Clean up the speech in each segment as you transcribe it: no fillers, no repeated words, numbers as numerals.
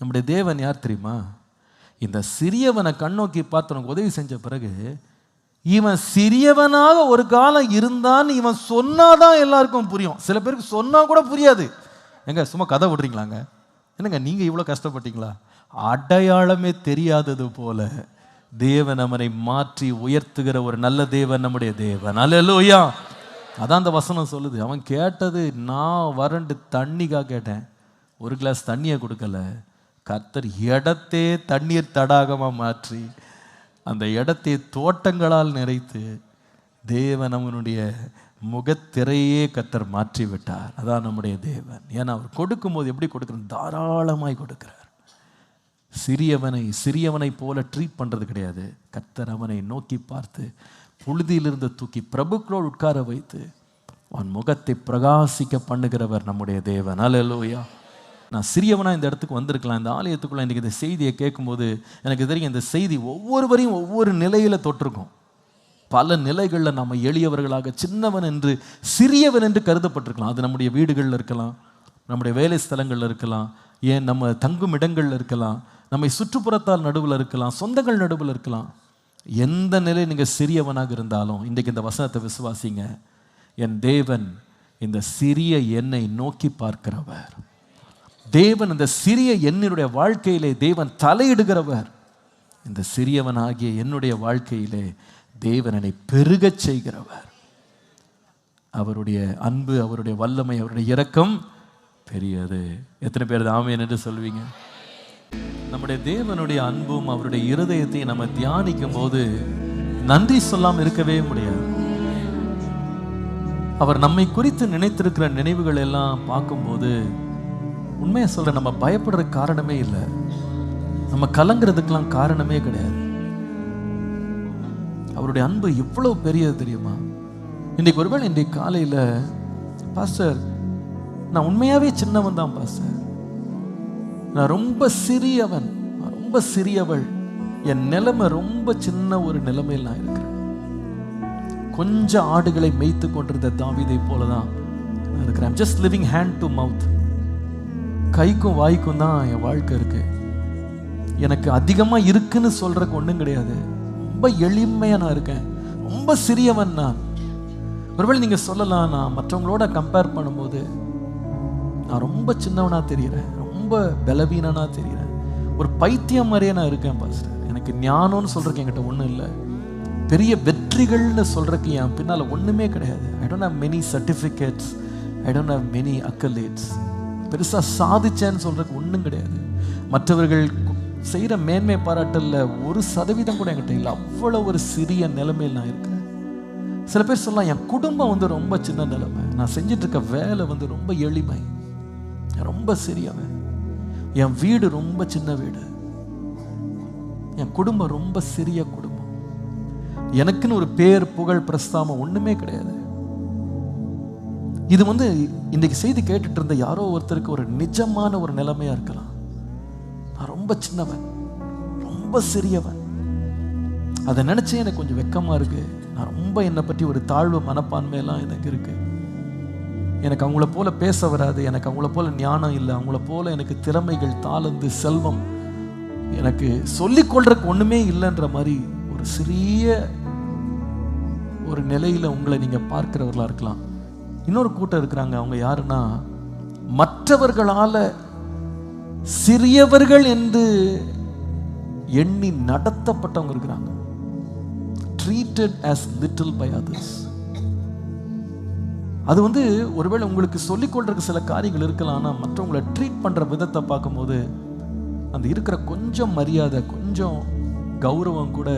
நம்முடைய தேவன் யார் தெரியுமா? இந்த சிறியவனை கண்ணோக்கி பார்த்து உனக்கு உதவி செஞ்ச பிறகு, இவன் சிறியவனாக ஒரு காலம் இருந்தான்னு இவன் சொன்னாதான் எல்லாருக்கும் புரியும். சில பேருக்கு சொன்னா கூட புரியாது. எங்க சும்மா கதை விடுறீங்களாங்க? என்னங்க நீங்க இவ்வளவு கஷ்டப்பட்டீங்களா? அடையாளமே தெரியாதது போல தேவன் அவனை மாற்றி உயர்த்துகிற ஒரு நல்ல தேவன் நம்முடைய தேவன். அல்லேலூயா. அதான் அந்த வசனம் சொல்லுது. அவன் கேட்டது, நான் வறண்டு தண்ணிக்காக கேட்டேன், ஒரு கிளாஸ் தண்ணியை கொடுக்கல. கர்த்தர் இடத்தே தண்ணீர் தடாகமாக மாற்றி அந்த இடத்தை தோட்டங்களால் நிறைத்து தேவன் அவனுடைய முகத்திரையே கர்த்தர் மாற்றி விட்டார். அதான் நம்முடைய தேவன். ஏன்னா அவர் கொடுக்கும்போது எப்படி கொடுக்குறார்? தாராளமாய் கொடுக்கிறார். சிறியவனை போல ட்ரீட் பண்ணுறது கிடையாது. கர்த்தர் அவனை நோக்கி பார்த்து புழுதியிலிருந்து தூக்கி பிரபுக்களோடு உட்கார வைத்து அவன் முகத்தை பிரகாசிக்க பண்ணுகிறவர் நம்முடைய தேவன். அல்லேலூயா. நான் சிறியவனாக இந்த இடத்துக்கு வந்திருக்கலாம், இந்த ஆலயத்துக்குள்ள இன்றைக்கி இந்த செய்தியை கேட்கும்போது எனக்கு தெரியும், இந்த செய்தி ஒவ்வொருவரையும் ஒவ்வொரு நிலையில் தொட்டிருக்கும். பல நிலைகளில் நம்ம எளியவர்களாக, சின்னவன் என்று, சிறியவன் என்று கருதப்பட்டிருக்கலாம். அது நம்முடைய வீடுகளில் இருக்கலாம், நம்முடைய வேலை ஸ்தலங்களில் இருக்கலாம், ஏன் நம்ம தங்கும் இடங்களில் இருக்கலாம், நம்மை சுற்றுப்புறத்தால் நடுவில் இருக்கலாம், சொந்தங்கள் நடுவில் இருக்கலாம். எந்த நிலை நீங்கள் சிறியவனாக இருந்தாலும் இன்றைக்கு இந்த வசனத்தை விசுவாசிங்க. என் தேவன் இந்த சிறிய எண்ணை நோக்கி பார்க்கிறவர். தேவன் இந்த சிறிய எண்ணினுடைய வாழ்க்கையிலே தேவன் தலையிடுகிறவர். இந்த சிறியவனாகிய என்னுடைய வாழ்க்கையிலே தேவன் என்னை பெருகச் செய்கிறவர். அவருடைய அன்பு, அவருடைய வல்லமை, அவருடைய இரக்கம் பெரியது. எத்தனை பேர் ஆமென் என்று சொல்வீங்க? நம்முடைய தேவனுடைய அன்பும் அவருடைய இருதயத்தை நம்ம தியானிக்கும் போது நன்றி சொல்லாமல் இருக்கவே முடியாது. அவர் நம்மை குறித்து நினைத்திருக்கிற நினைவுகள் எல்லாம் பார்க்கும்போது உண்மையை சொல்ற, நம்ம பயப்படுற காரணமே இல்லை, நம்ம கலங்குறதுக்கெல்லாம் காரணமே கிடையாது. அவருடைய அன்பு எவ்வளவு பெரியது தெரியுமா? இன்றைக்கு ஒருவேளை இன்றைக்கு காலையில், பாஸ்டர் நான் உண்மையாவே சின்னவன் தான் பாஸ்டர், நான் ரொம்ப சிறியவன், ரொம்ப சிறியவள், என் நிலைமை ரொம்ப சின்ன ஒரு நிலைமையில் நான் இருக்கிறேன், கொஞ்சம் ஆடுகளை மேய்த்து கொண்டிருந்த தாவீதை போலதான் நான் இருக்கிறேன். I'm just living hand to mouth. கைக்கும் வாய்க்கும் தான் என் வாழ்க்கை இருக்கு. எனக்கு அதிகமா இருக்குன்னு சொல்றதுக்கு ஒன்றும் கிடையாது. ரொம்ப எளிமையா நான் இருக்கேன், ரொம்ப சிறியவன் நான். ஒருவேளை நீங்க சொல்லலாம், நான் மற்றவங்களோட கம்பேர் பண்ணும்போது நான் ரொம்ப சின்னவனா தெரிகிறேன், ரொம்ப பலவீனனா தெரிகிறேன், ஒரு பைத்தியம் மாதிரியே நான் இருக்கேன் பாஸ்டர். எனக்கு ஞானம்னு சொல்றதுக்கு என்கிட்ட ஒன்றும் இல்லை, பெரிய வெற்றிகள்னு சொல்றதுக்கு என் பின்னால ஒண்ணுமே கிடையாது. I don't have many certificates, I don't have many accolades. பெருசா சாதிச்சேன்னு சொல்றதுக்கு ஒன்றும் கிடையாது. மற்றவர்கள் செய்கிற மேன்மை பாராட்டல்ல 1% கூட என்கிட்ட இல்லை. அவ்வளோ ஒரு சிறிய நிலைமையில் நான் இருக்கிறேன். சில பேர் சொல்லலாம், என் குடும்பம் ரொம்ப சின்ன நிலைமை, நான் செஞ்சிட்டு இருக்க வேலை ரொம்ப எளிமை, ரொம்ப சிறியவன், என் வீடு ரொம்ப சின்ன வீடு, என் குடும்பம் ரொம்ப சிறிய குடும்பம், எனக்குன்னு ஒரு பேர் புகழ் பிரஸ்தாபம் ஒண்ணுமே கிடையாது. இது இன்னைக்கு செய்தி கேட்டுட்டு இருந்த யாரோ ஒருத்தருக்கு ஒரு நிஜமான ஒரு நிலைமையா இருக்கலாம். நான் ரொம்ப சின்னவன், ரொம்ப சிறியவன், அதை நினைச்சே எனக்கு கொஞ்சம் வெக்கமா இருக்கு. நான் ரொம்ப என்னை பற்றி ஒரு தாழ்வு மனப்பான்மையெல்லாம் எனக்கு இருக்கு. எனக்கு அவங்கள போல பேச வராது, எனக்கு அவங்கள போல ஞானம் இல்லை, அவங்கள போல எனக்கு திறமைகள், தாளந்து, செல்வம் எனக்கு சொல்லிக்கொள்றதுக்கு ஒண்ணுமே இல்லைன்ற மாதிரி ஒரு சிறிய ஒரு நிலையில உங்களை நீங்க பார்க்கிறவர்களா இருக்கலாம். இன்னொரு கூட்டம் இருக்கிறாங்க, அவங்க யாருன்னா மற்றவர்களால சிறியவர்கள் என்று எண்ணி நடத்தப்பட்டவங்க இருக்கிறாங்க. treated as little by others. அது ஒருவேளை உங்களுக்கு சொல்லிக்கொள்றதுக்கு சில காரியங்கள் இருக்கலாம், ஆனால் மற்றவங்களை ட்ரீட் பண்ற விதத்தை பார்க்கும்போது அந்த இருக்கிற கொஞ்சம் மரியாதை, கொஞ்சம் கௌரவம் கூட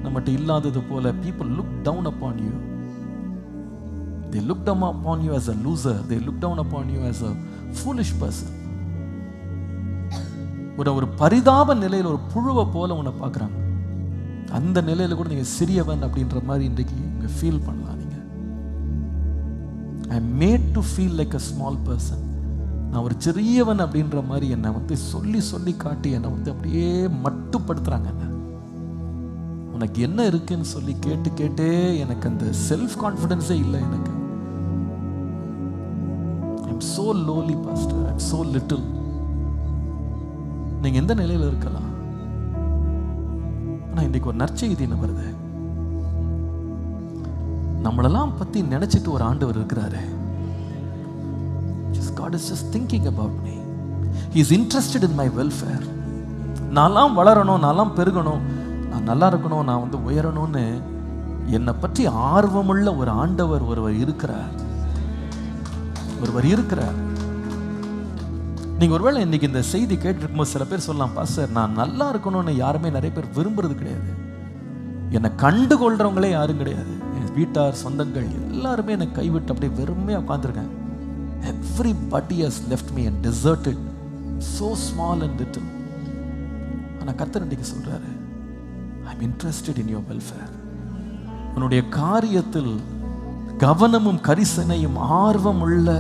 நம்மகிட்ட இல்லாதது போல people look down upon you. They look down upon you as a loser. They look down upon you as a foolish person. ஒரு பரிதாப நிலையில் ஒரு புழுவை போல உன்னை பார்க்குறாங்க. அந்த நிலையில கூட நீங்க சிறியவன் அப்படின்ற மாதிரி இன்றைக்கு இங்க ஃபீல் பண்ணலாம். நீங்க I am made to feel like a small person. நான் ஒரு சிறியவன் அப்படின்ற மாதிரி என்னை சொல்லி சொல்லி காட்டி என்னை அப்படியே மட்டுப்படுத்துறாங்க. உனக்கு என்ன இருக்குன்னு சொல்லி கேட்டு கேட்டே எனக்கு அந்த செல்ஃப் கான்ஃபிடன்ஸே இல்லை. எனக்கு I'm so lowly pastor, I'm so little. நீங்க எந்த நிலையில இருக்கலாம். ஆனா இன்னைக்கு ஒரு நற்செய்தி என்ன வருது, நம்மளெல்லாம் பத்தி நினைச்சிட்டு ஒரு ஆண்டவர் இருக்கிறாரு. God is just thinking about me. He is interested in my welfare. நான்லாம் வளரணும், நான்லாம் பெருகணும், நான் நல்லா இருக்கணும், நான் உயரணும்னு என்னை பற்றி ஆர்வமுள்ள ஒரு ஆண்டவர் ஒருவர் இருக்கிறார். நீங்க ஒருவேளை இன்னைக்கு இந்த செய்தி கேட்டிருக்கும்போது சில பேர் சொல்லலாம், பாஸ்டர் நான் நல்லா இருக்கணும்னு யாருமே நிறைய பேர் விரும்புறது கிடையாது. என்னை கண்டு கொள்றவங்களே யாரும் கிடையாது. என் வீட்டார் சொந்தங்கள் எல்லாருமே என்னை கைவிட்டு அப்படியே வெறுமையா உட்கார்ந்துருக்கேன். Everybody has left me and deserted, so small and little. ஆனா கர்த்தர் இன்னைக்கு சொல்றாரு, I'm interested in your welfare. உன்னுடைய காரியத்தில் கவனமும் கரிசனையும் ஆர்வம் உள்ள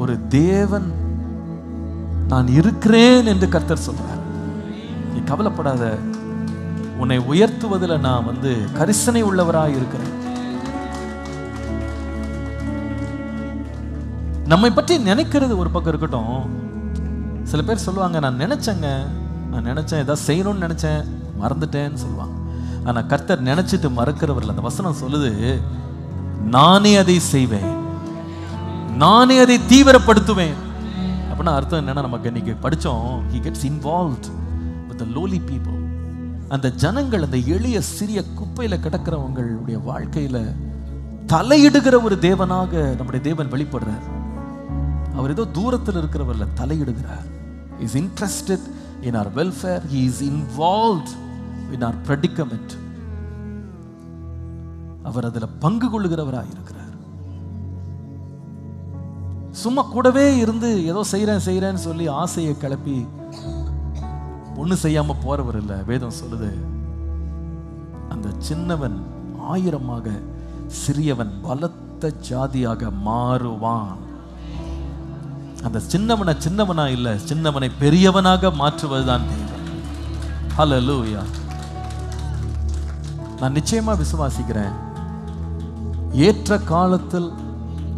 ஒரு தேவன் நான் இருக்கிறேன் என்று கர்த்தர் சொல்றார். நீ கவலைப்படாத, உன்னை உயர்த்துவதில் நான் கரிசனை உள்ளவராய் இருக்கிறேன். நம்மை பற்றி நினைக்கிறது ஒரு பக்கம் இருக்கட்டும். சில பேர் சொல்லுவாங்க, நான் நினைச்சேன் ஏதாவது செய்யணும்னு நினைச்சேன், மறந்துட்டேன்னு சொல்லுவாங்க. ஆனா கர்த்தர் நினைச்சிட்டு மறக்கிறவர்கள். அந்த வசனம் சொல்லுது, நானே அதை செய்வேன், நானே அதை தீவிரப்படுத்துவேன். அப்படின்னா அர்த்தம் என்னன்னா, நமக்கு இன்னைக்கு படிச்சோம், he gets involved with the lowly people. அந்த ஜனங்கள், அந்த எளிய சிறிய குப்பையில கிடக்கிறவங்களுடைய வாழ்க்கையில தலையிடுகிற ஒரு தேவனாக நம்முடைய தேவன் வெளிப்படுறார். அவர் ஏதோ தூரத்தில் இருக்கிறவர்ல தலையிடுகிறார். He is interested in our welfare. He is involved in our predicament. அவர் அதில் பங்கு கொள்ளுகிறவராக இருக்கிறார். சும்மா கூடவே இருந்து ஏதோ செய்யறேன்னு சொல்லி ஆசையை கிளப்பி ஒண்ணு செய்யாம போறவர் இல்லை. வேதம் சொல்லுது, அந்த சின்னவன் 1000 சிறியவன் பலத்த ஜாதியாக மாறுவான். அந்த சின்னவனா இல்ல, சின்னவனை பெரியவனாக மாற்றுவதுதான் தேவன். ஹல்லேலூயா. நான் நிச்சயமா விசுவாசிக்கிறேன், ஏற்ற காலத்தில்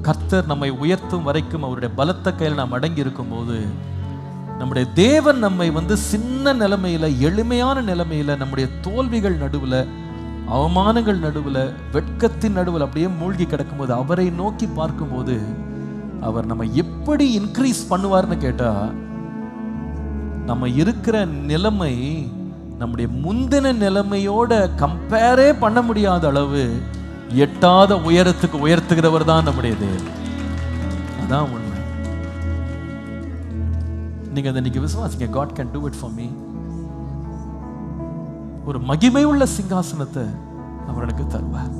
கர்த்தர் நம்மை உயர்த்தும் வரைக்கும் அவருடைய பலத்த கையில் நாம் அடங்கி இருக்கும் போது, நம்முடைய தேவன் நம்மை சின்ன நிலைமையில, எளிமையான நிலைமையில, நம்முடைய தோல்விகள் நடுவுல, அவமானங்கள் நடுவுல, வெட்கத்தின் நடுவில் அப்படியே மூழ்கி கிடக்கும்போது, அவரை நோக்கி பார்க்கும்போது அவர் நம்ம எப்படி இன்க்ரீஸ் பண்ணுவார்னு கேட்டா, நம்ம இருக்கிற நிலைமை நம்முடைய முந்தின நிலைமையோட கம்பேரே பண்ண முடியாத அளவு எட்டாத உயரத்துக்கு உயர்த்துகிறவர் தான் நம்முடைய தேவன். அதான் உண்மை. நீங்க அதை இன்னைக்கு விசுவாசிங்க. God can do it for me. ஒரு மகிமை உள்ள சிங்காசனத்தை அவர் எனக்கு தருவார்.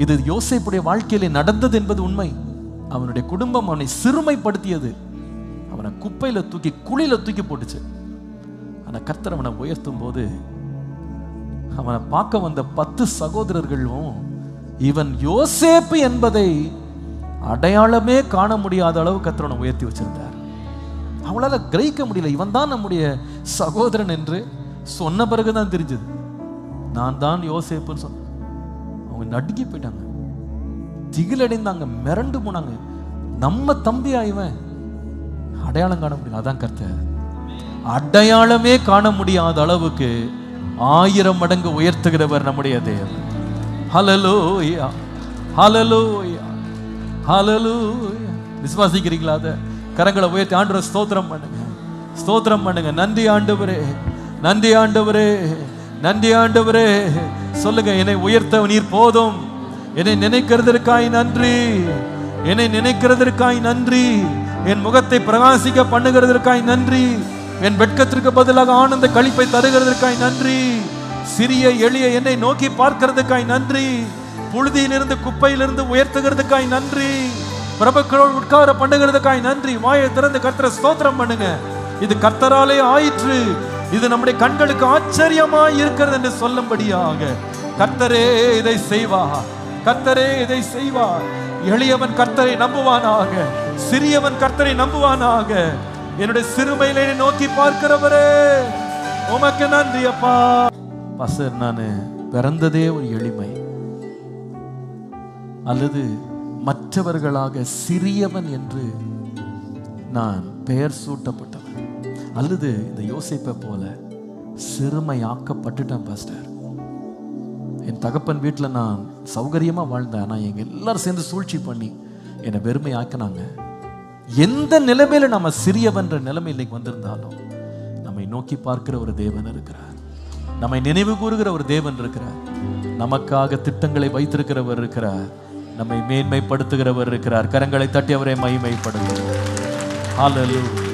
இது யோசேப்புடைய வாழ்க்கையிலே நடந்தது என்பது உண்மை. அவனுடைய குடும்பம் அவனை சிறுமைப்படுத்தியது, அவனை குப்பையில தூக்கி குழியில தூக்கி போட்டுச்சு. ஆனா கர்த்தர் அவனை உயர்த்தும் போது, அவனை பார்க்க வந்த 10 சகோதரர்களும் இவன் யோசேப்பு என்பதை அடையாளமே காண முடியாத அளவு கர்த்தர் அவனை உயர்த்தி வச்சிருந்தார். அவளால கிரகிக்க முடியல, இவன் தான் நம்முடைய சகோதரன் என்று சொன்ன பிறகுதான் தெரிஞ்சது, நான் தான் யோசேப்புன்னு சொன்ன. அவங்க நடுங்கி போயிட்டாங்க, திகிலடைந்தாங்க, மிரண்டு போனாங்க. நம்ம தம்பி ஆய்வன், அடையாளம் காண முடியல. அதான் கர்த்தர் அடையாளமே காண முடியாத அளவுக்கு 1000 மடங்கு உயர்த்துகிறவர் நம்முடைய தேவன். ஹல்லேலூயா, ஹல்லேலூயா, ஹல்லேலூயா. விசுவாசிக்கிறீங்களா? அத கரங்களை உயர்த்தி ஆண்டவரை ஸ்தோத்திரம் பண்ணுங்க, ஸ்தோத்திரம் பண்ணுங்க. நன்றி ஆண்டவரே, நன்றி ஆண்டவரே, நன்றி ஆண்டவரே. சொல்லுங்க, என்னை உயர்த்த நீர் போதும். என்னை நினைக்கிறதற்காய் நன்றி, என்னை நினைக்கிறதற்காய் நன்றி, என் முகத்தை பிரகாசிக்க பண்ணுகிறதற்காய் நன்றி, என் வெட்கத்திற்கு பதிலாக ஆனந்த களிப்பை தருகிறதற்காய் நன்றி, சிறிய எளிய என்னை நோக்கி பார்க்கிறதுக்காய் நன்றி, புழுதியிலிருந்து குப்பையிலிருந்து உயர்த்துகிறதுக்காய் நன்றி, பிரபுக்களோடு உட்கார பண்ணுகிறதுக்காய் நன்றி. வாயை திறந்து கர்த்தரை ஸ்தோத்திரம் பண்ணுங்க. இது கர்த்தராலே ஆயிற்று, இது நம்முடைய கண்களுக்கு ஆச்சரியமாய் இருக்கிறது என்று சொல்லும்படியாக கர்த்தரே இதை செய்வார், கர்த்தரே இதை செய்வார். எளியவன் கர்த்தரை நம்புவானாக, சிறியவன் கர்த்தரை நம்புவானாக. என்னுடைய சிறுமையிலே நோக்கி பார்க்கிறவரே உமக்கு நன்றி அப்பா. பாஸ்டர், நான் பிறந்ததே ஒரு எளிமை, அல்லது மற்றவர்களாக சிறியவன் என்று நான் பெயர் சூட்டப்பட்டவன். அல்லது இந்த யோசேப்பை போல சிறுமையாக்கப்பட்டுட்டேன் பாஸ்டர். என் தகப்பன் வீட்டில் நான் சௌகரியமாக வாழ்ந்தேன், ஆனால் எங்க எல்லாரும் சேர்ந்து சூழ்ச்சி பண்ணி என்னை வெறுமை ஆக்கினாங்க. எந்த நிலைமையில நம்ம சிறியவன்ற நிலைமை இன்னைக்கு வந்திருந்தாலும் நம்மை நோக்கி பார்க்கிற ஒரு தேவன் இருக்கிறார், நம்மை நினைவு கூறுகிற ஒரு தேவன் இருக்கிறார், நமக்காக திட்டங்களை வைத்திருக்கிறவர் இருக்கிறார், நம்மை மேன்மைப்படுத்துகிறவர் இருக்கிறார். கரங்களை தட்டி அவரை மகிமைப்படுத்துகிறார். ஹல்லேலூயா.